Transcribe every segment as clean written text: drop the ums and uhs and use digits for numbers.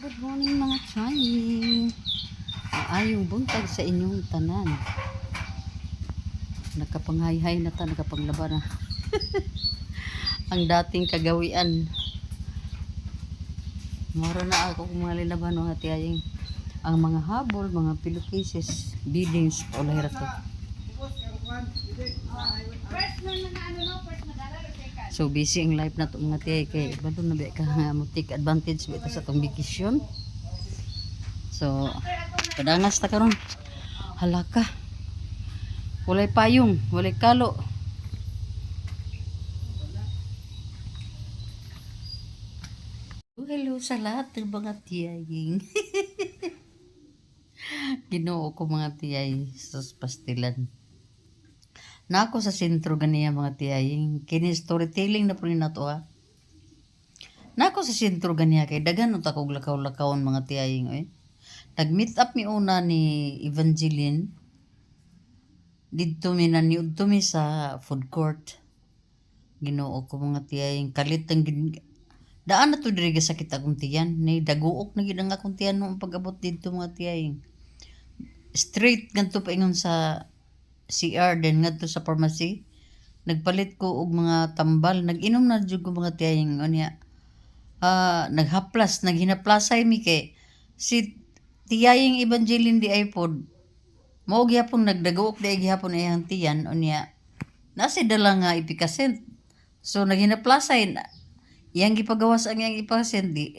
Good morning mga Chani. Ayong buntag sa inyong tanan. Nakapanghay-hay na ta, nakapanglaba na. Ang dating kagawian. Mara na ako kung mga linaban no hati aying. Ang mga habol, mga pillowcases, beadings, ulay rato. So busy ang life na to mga tiyay kay balo na ba ka mo take advantage ba ito sa tong vacation. So kadangas ta karon. Halaka. Walay payong, walay kalo. Hello sa lahat ng mga tiyaying. Ginoo ko mga tiyay sa pastilan. Na ako sa sentro ganiya mga tiyaying. Kini storytelling na po ni nato ha. Na ako sa sentro ganiya kay daghan unta kog lakaw-lakawon mga tiyaying oy. Nag-meet up mi una ni Evangeline. Dito mi naniudto mi sa food court. Ginoo ko mga tiyaying kalit ang daan na to diri sakit akong tiyan. Ni daguok na gid ang akong tiyan noong pag-abot dito mga tiyaying. Straight ngadto pa ingon sa CR din ngadto sa pharmacy. Nagpalit ko og mga tambal, nag-inom na jud ko mga tiyaying unya. Naghaplas, naghinaplasay mi kay si tiyaying Evangeline di iPod. Mao gyapon nagdaguok di gyapon iyang tiyan unya. Nasi dala nga ipikasent. So naghinaplasay iyang gipagawas ang iyang ipakasent di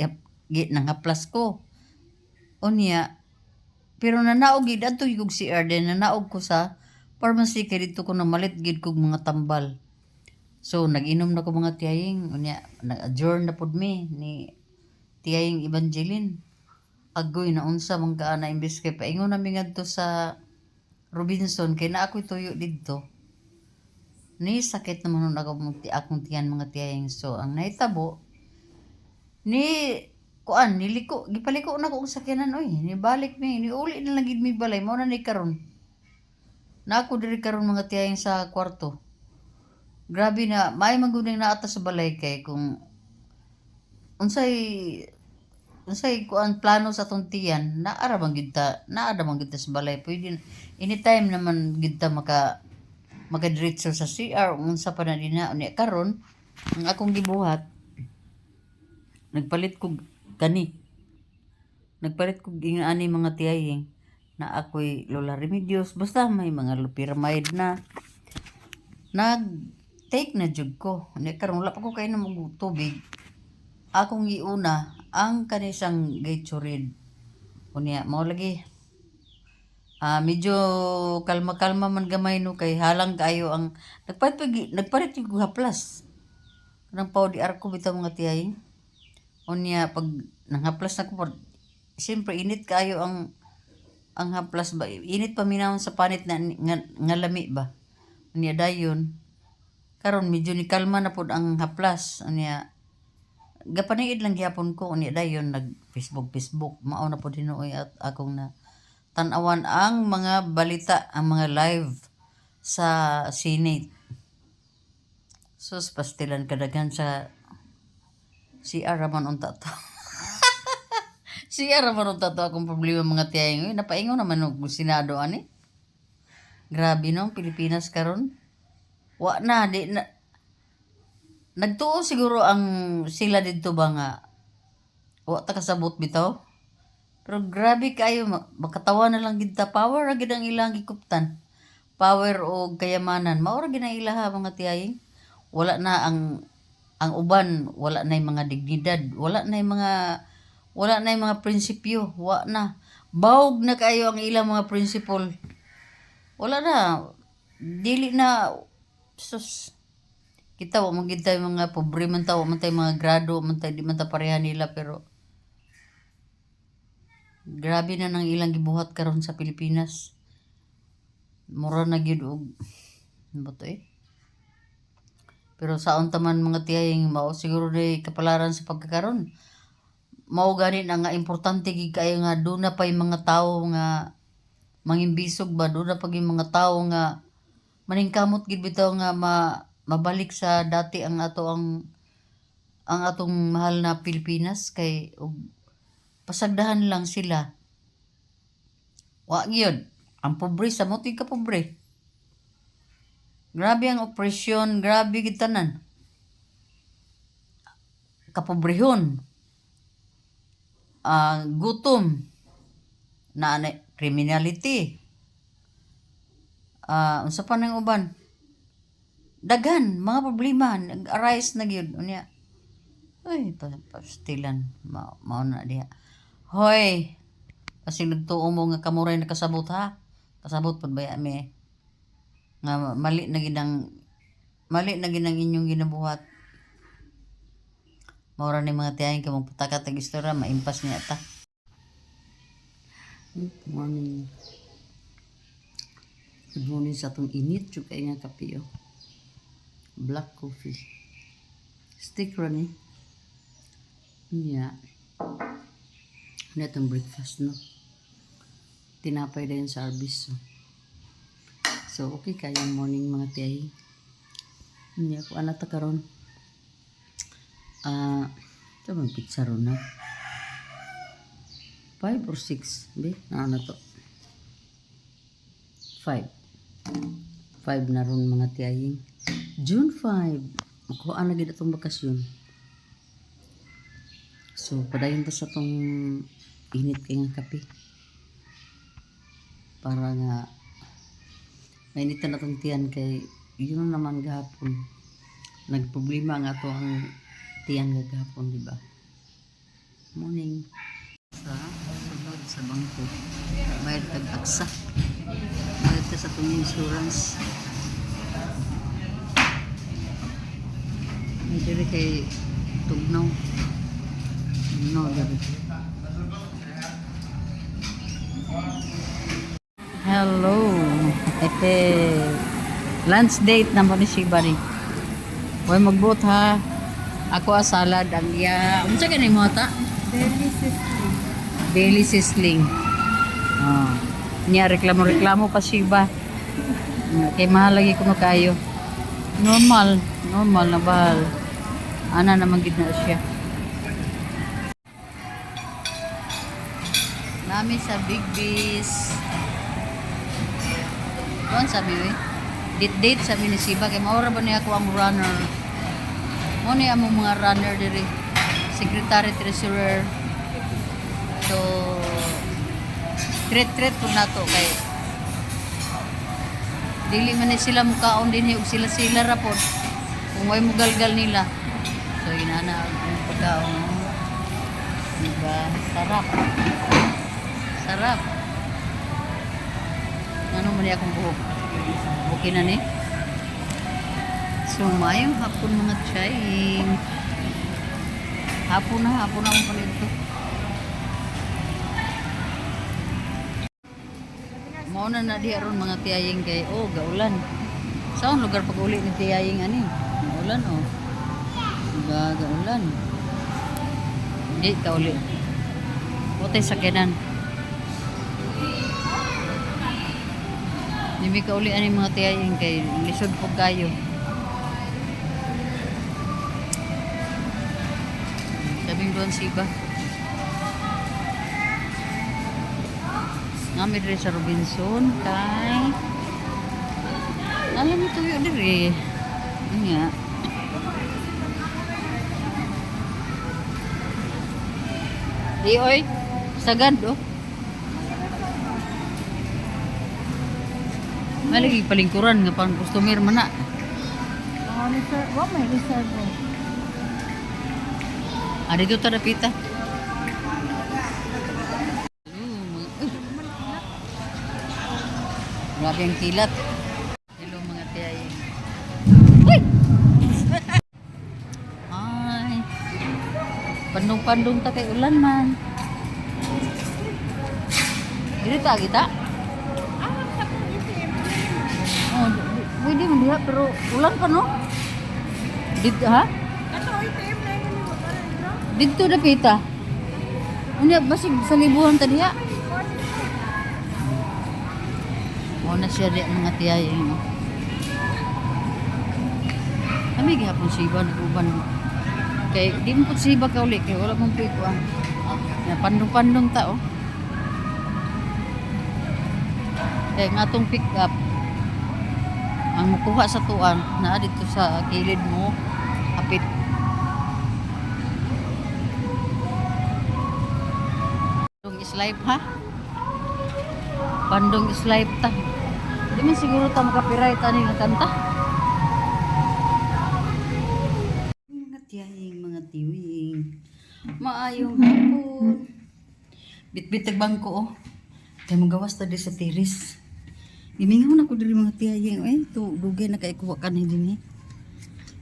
nanghaplas ko. Unya pero nanaog gid adto yung si Arden, nanaog ko sa pharmacy kay dito ko namalit gid kog mga tambal. So nag-inom na ko mga tiyaying unya nag-adjourn na pud mi ni tiyaying Evangeline. Agoy na unsa man ka na imbes kay paingon na mi ngadto sa Robinson kay na ako'y tuyo didto. Ni sakit naman nun akong tiyan mga tiyaying. So ang nahitabo ni kuan niliko gipaliko na ko og sakyanan oy nibalik mi niuli na lang gid mi balay mao na ni karon na ako diri karon mga tiyaying sa kwarto. Grabe na may maguning naata sa balay kay kung unsay kuan plano sa tong tiyan naara man gid ta sa balay pwede anytime naman gid ta makadiretso sa CR unsa pa na dinha unya karon ang akong gibuhat nagpalit ko kani. Nagpalit ko ani mga tiyaying na ako'y Lola Remedios. Basta may mga pyramid na. Nag-take na jud ko. Karon wala pa ko kayo ng tubig. Akong giuna ang kanisang Gatorade. Unya, mao lagi. Medyo kalma-kalma man gamay no kay halang kayo ang nagpalit ko haplas. Nang pao di arko bitaw mga tiyaying. Unya pag nanghaplas na ko siyempre init kayo ang haplas ba init paminawon sa panit na nga lami ba unya dayon karon medyo ni kalma na pud ang haplas unya gapaniid lang gyapon ko unya dayon nag Facebook mao na pud hinuoy at akong na tan-awan ang mga balita ang mga live sa Senate. Sus pastilan kadaghan sa CR raman unta to. CR raman unta to akong problema mga tiyaying. Napaingon naman og Senado ani. Grabe no Pilipinas karon. Wa na di na nagtuo siguro ang sila didto ba nga wa ta kasabot bitaw. Pero grabe kayo makatawa na lang gid ta power ra gid ang ilang gikuptan. Power o kayamanan mao ra gid ang ilaha mga tiyaying. Wala na ang uban wala na mga dignidad, wala na mga prinsipyo, wala na. Bawog na kayo ang ilang mga principle. Wala na. Dili na sus. Kita wa man gid tayo mga pobre man tayo, man tayo mga grado, man tayo di man ta pareha nila pero grabe na nang ilang gibuhat karon sa Pilipinas. Mura na gyud og boto Pero saon taman mga tiyaying mao siguro day kapalaran sa pagkakaron. Mao gani na nga importante gid kayo nga do na pay mga tawo nga mangimbisog ba do na pag mga tawo nga maningkamot gid bitaw nga mabalik sa dati ang atong mahal na Pilipinas kay pasagdahan lang sila. Wa gyud ang pobre sa mo'y ka pobre. Grabe ang opresyon, grabe gid tanan. Kapobrehon, gutom, na criminality. Unsa pa nang uban? Daghan mga problema nag-arise na gyud unya. Ay, pastilan mao na diha. Hoy, kasi nagtuo mo nga kamuray nakasabot ha. Kasabot pud ba mi nga mali na gid ang inyong ginabuhat. Maura ni mga tiyahin ka mong putakat ang istorya maimpas niya ta. Good morning. Good morning sa atong init jud kay nga kape oh. Black coffee. Stick ra ni. Yeah. Ano itong breakfast, no? Tinapay din sa Arbis. So, okay kayang morning mga tiyahi. Hindi ako anak ta karon. Ito bang pizza ron na? 5 or 6? Be, na to? 5. 5 na ron mga tiyahi. June 5. Makuha na gid atong bakasyon. So, padayon ta sa tong init kay nga kape. Para nga mainitan na tong tiyan kay yun naman gahapon. Nagproblema nga to ang tiyan nga gahapon, di ba? Morning. Sa sunod sa bangko. Bayad tag-aksa. Bayad ta sa tong insurance. May diri kay Tugnaw. No, diri. Hello. Lunch date na mo ni Shiba ni. Huwag magbuot ha. Ako salad ang iya. Unsa ka ni mo ta? Daily sizzling. Daily sizzling. Oh. Niya reklamo pa Shiba. Kay mahal lagi ko makayo. Normal na bahal. Ana naman gid na siya. Nami sa Big Bees. Doon sabi we. Date sabi ni Shiba kay maura ba niya ako ang runner. Mo ni among mga runner diri. Secretary treasurer. So treat po nato kay dili man ni sila mukaon din og sila ra pod. Kung way mo galgal nila. So inana ang pagkaon. Diba? Sarap. Ano man akong buhok? Okay na ni? So, mayong hapon mga tiyahing. Hapon na ako palito. Mauna na diha ron mga tiyahing kay, gaulan. Saan lugar pag-uli ni tiyahing ani? Gaulan gaulan. Hindi ka uli. Butay sakyanan. Hindi ka uli ani mga tiyahing kay lisod po kayo. Sabing doon Shiba. Nami diri sa Robinson kay alam mo tuyo diri. Nga. Di oy, sagad oh. Malagi palingkuran nga pang customer man na. Wa may reserve. Dito ta dapita. Grabe ang kilat. Hello mga tiyay. Uy! Ay. Pandong-pandong ta kay ulan man. Dili ta kita? Oh, pwede man diha pero ulan pa no? Dito ha? Dito na pita. Unya basig sa libuhan ta diha. Mo na siya di mga tiyay. Kami gihapon Shiba nag-uban. Kay di mo pud Shiba kauli kay wala mong pikuan. Ya, pandong-pandong ta, oh. Kaya nga itong pick up, ang mukuha sa tuan, na dito sa kilid mo, hapit. Pandong is life, ha? Pandong is life ta. Di man siguro ta makapiright ani nga kanta. Mga tiyahing, mga tiwing. Maayong hapon. Bitbit bangko, oh. Kaya magawas ta di sa tiris. Gimingaw na ko diri mga tiyahing. Eh, to dugay na kay kuha kan din eh.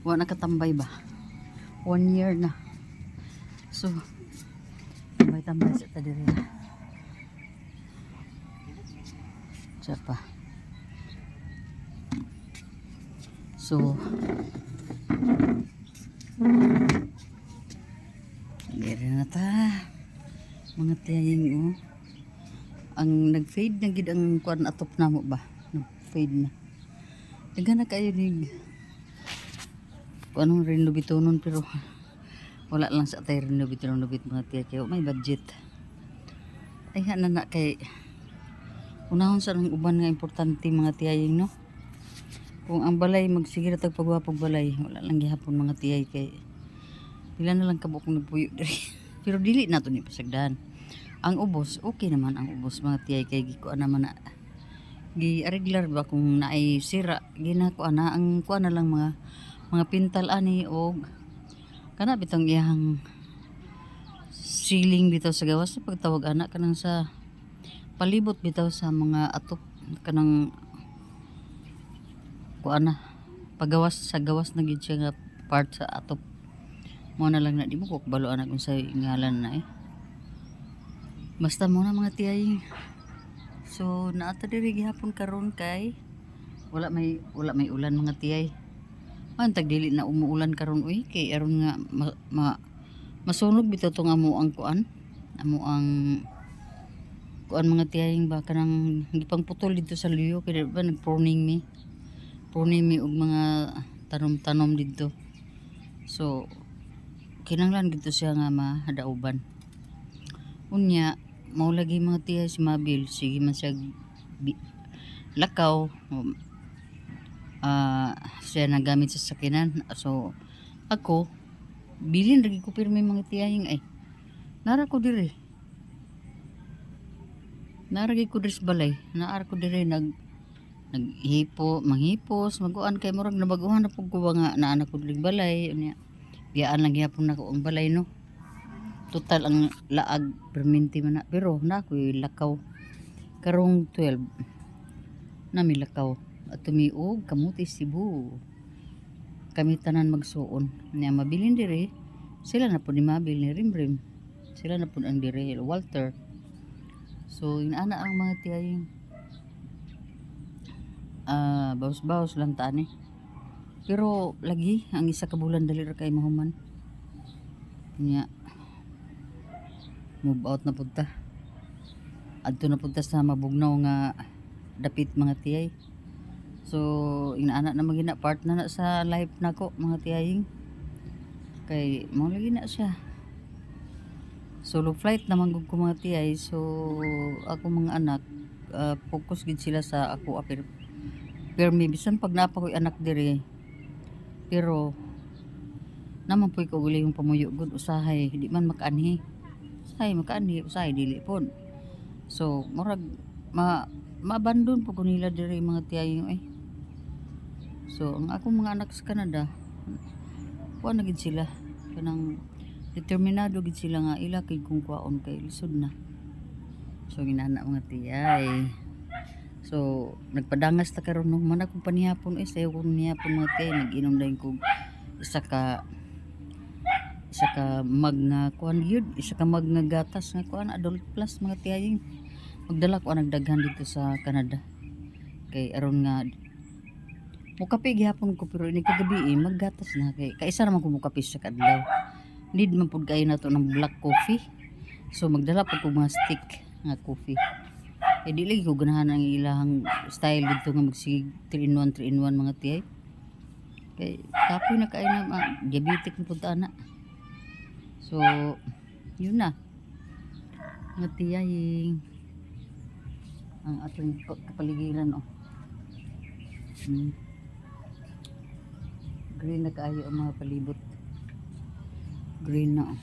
Wa na katambay ba? 1 year na. So, tambay sa ta diri. Siapa? So, meron na ta. Mga tiyahing, oh. Ang nag-fade na gid ang kuan atop na mo ba? Nag-fade na. Daga na kayo nig kuanong rin lubitonon pero wala lang sa tayo rin lubitonon mga tiya kayo. May budget. Ay na kay unahon sa nang uban nga importante mga tiyaying, no? Kung ang balay magsigir tag pagwapog balay, wala lang gihapon mga tiyay kay pila na lang kabuk nagpuyo diri. Pero dili na to ni pasagdan. Ang ubos, okay naman ang ubos mga tiyay kay gikuan naman na gi-regular ba kung naay sira ginako ana ang kuan na lang mga pintal ani og kana bitong iyang ceiling bitaw sa gawas sa pagtawag ana kanang sa palibot bitaw sa mga atop kanang kuan na pagawas sa gawas na gid siya nga part sa atop mo na lang na di mo ko balo anak kung sa ngalan na eh. Basta mo na mga tiyay. So naata diri gihapon karon kay wala may ulan mga tiyay. Man tag dili na umuulan karon uy kay aron nga masunog bitaw tong amo ang kuan. Amo ang kuan mga tiyaying ba kanang gipang putol dito sa liyo kay ba nag-pruning mi. Pruning mi og mga tanom-tanom dito. So kinanglan dito siya nga mahadauban. Unya mao lagi mga tiyay si Mabil sige man siya lakaw siya nagamit sa sakinan so ako bilin lagi ko pirmi mga tiyaying ay nara ko diri naragi ko diri sa balay naara ko diri manghipos maguan kay murag nabaguhan na pug ko ba nga naa ko diri balay unya biyaan lang gyapon nako ang balay no. Total ang laag perminti man na pero na ako'y lakaw karong 12 na mi lakaw at tumiog kamuti Cebu kami tanan magsuon niya mabilin diri sila na po ni Mabil ni Rimrim sila na po ang diri Walter so inaana ang mga tiyaying bawas-bawas lang tani pero lagi ang isa ka bulan dali ra kay mahuman niya move out na punta adto na punta sa mabugnaw nga dapit mga tiyay so inaana na magina part na sa life nako mga tiyaying kay mao lagi na siya solo flight naman gud ko mga tiyay so ako mga anak focus gid sila sa ako pero may bisan pag napa ko'y anak diri pero naman po ko uli yung pamuyo gud usahay di man makaanhi usahay dili pod so murag maabandon po ko nila diri mga tiyayong eh so ang akong mga anak sa Canada kuha na gid sila kanang determinado gid sila nga ila kay kung kuhaon kay lisod na so ginana mga tiyay so nagpadangas ta karon no man akong panihapon sayo ko nihapon mga tiyay nag-inom dayon ko isa ka mag nga kuan gyud isa ka mag nga gatas nga kuan adult plus mga tiyaying magdala ko nagdaghan dito sa Canada kay aron nga mukape gihapon ko pero ini kagabi maggatas na kay kaisa naman ko mukape sa kadlaw need man pud kayo na to ng black coffee so magdala pud ko mga stick nga coffee di lagi ko ganahan ang ilahang style dito nga magsig 3 in 1 mga tiyay kay kapoy na kayo na diabetic na pud ana so yun na Mga tiyahing. Ang atong kapaligiran, oh. Green na kaayo ang mga palibot. Green na, oh.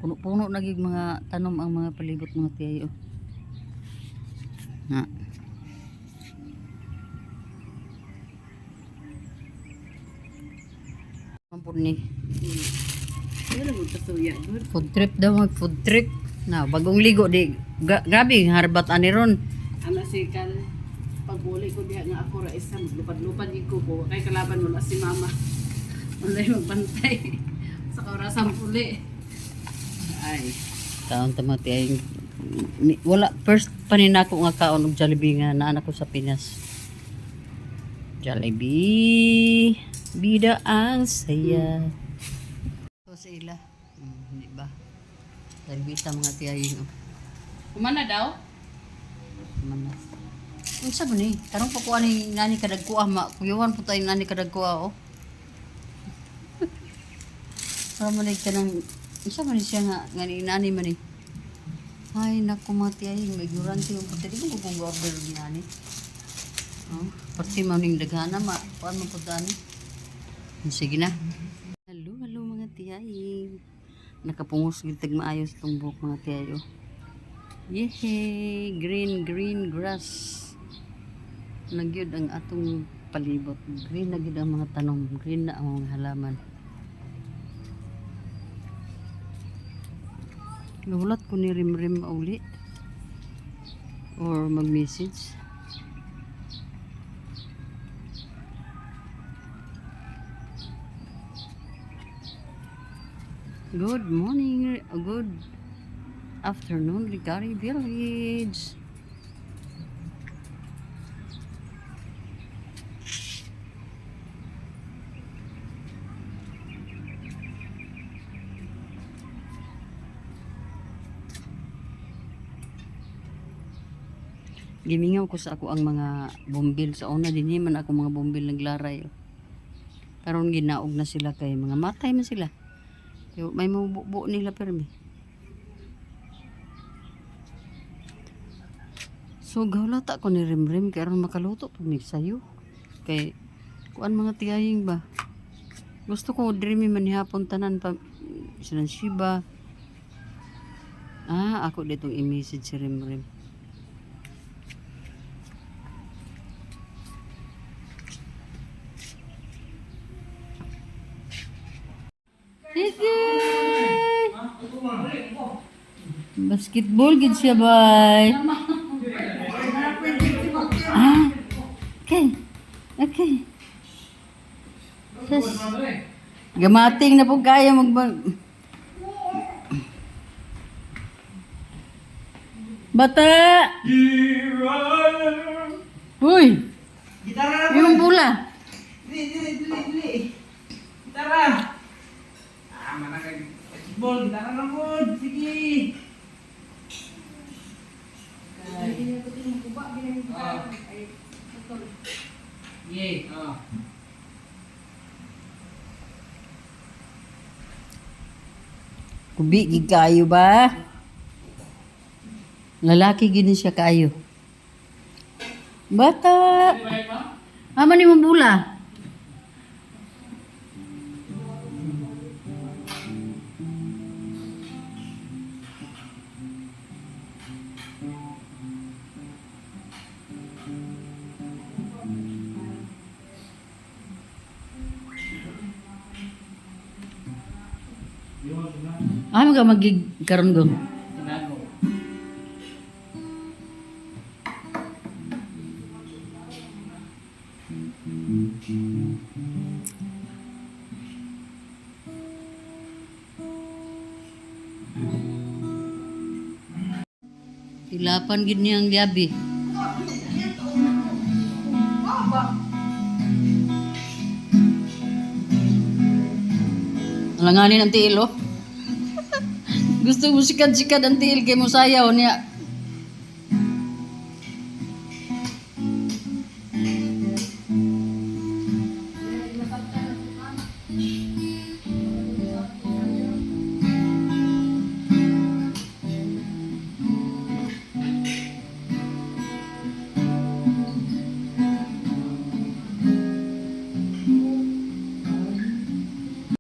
Puno-puno naging mga tanom ang mga palibot mga tiyayo. Na. Mampun ni. Food trip daw, mag food trip. Na, bagong ligo di. Grabe, harbat ani ron. Ana si kan pagbuli ko diha nga ako ra isa maglupad-lupad ko ko kay kalaban mo na si mama. Unlay magbantay sa kaurasan puli. Ay, Taon tamati ay wala first paninako nga kaon og Jollibee nga naa ko sa Pinas. Jollibee, bida ang saya. So sa ila, di ba? Jollibee sa mga tiyayin. kumana daw? Mana. Unsa ba ni? Karong pa ko ani nani kadagkuha ma kuyuhan po tayo nani kadagkuha oh. Para man ka nang unsa man siya nga ni nani man ni. Ay naku mati ay may gurante yung pati ko kung order ni nani. Oh, pati man ning daghana ma paano po tani? Sige na. Hello mga tiyayi. Nakapungos gid tag maayos tong buhok mga tiyayo. Yehey! Green grass. Nagyod ang atong palibot. Green na gyud ang mga tanom. Green na ang mga halaman. Nahulat ko ni Rim uli. Or mag-message. Good morning. Good afternoon, Rigari Village. Gimingaw ko sa ako ang mga bombil. Sa una din man ako mga bombil naglaray. Karon ginaog na sila kay mga matay man sila. Kaya may mabubuo nila permi. So gawlata ko ni Rim kay aron makaluto pag ni sayo. Kay kuan mga tiyaying ba. Gusto ko diri man hapon tanan pa sinan Shiba. Ako ditong i-message si Rim. Sige. Basketball gid siya bay. Okay. Yes. Gamating na po kaya Bata! Uy! Gitara Yung bula. Dili. Gitara. Mana kay basketball gitara na po. Sige. Yay. Kubi gid kayo ba? Lalaki gini siya kayo. Bata. Ama ni mo bula. Ano ka magig karon go? Tilapan gid niyang gabi. Alanganin ang tiil oh. Gusto mo sikat ang tiil kay mo sayaw niya.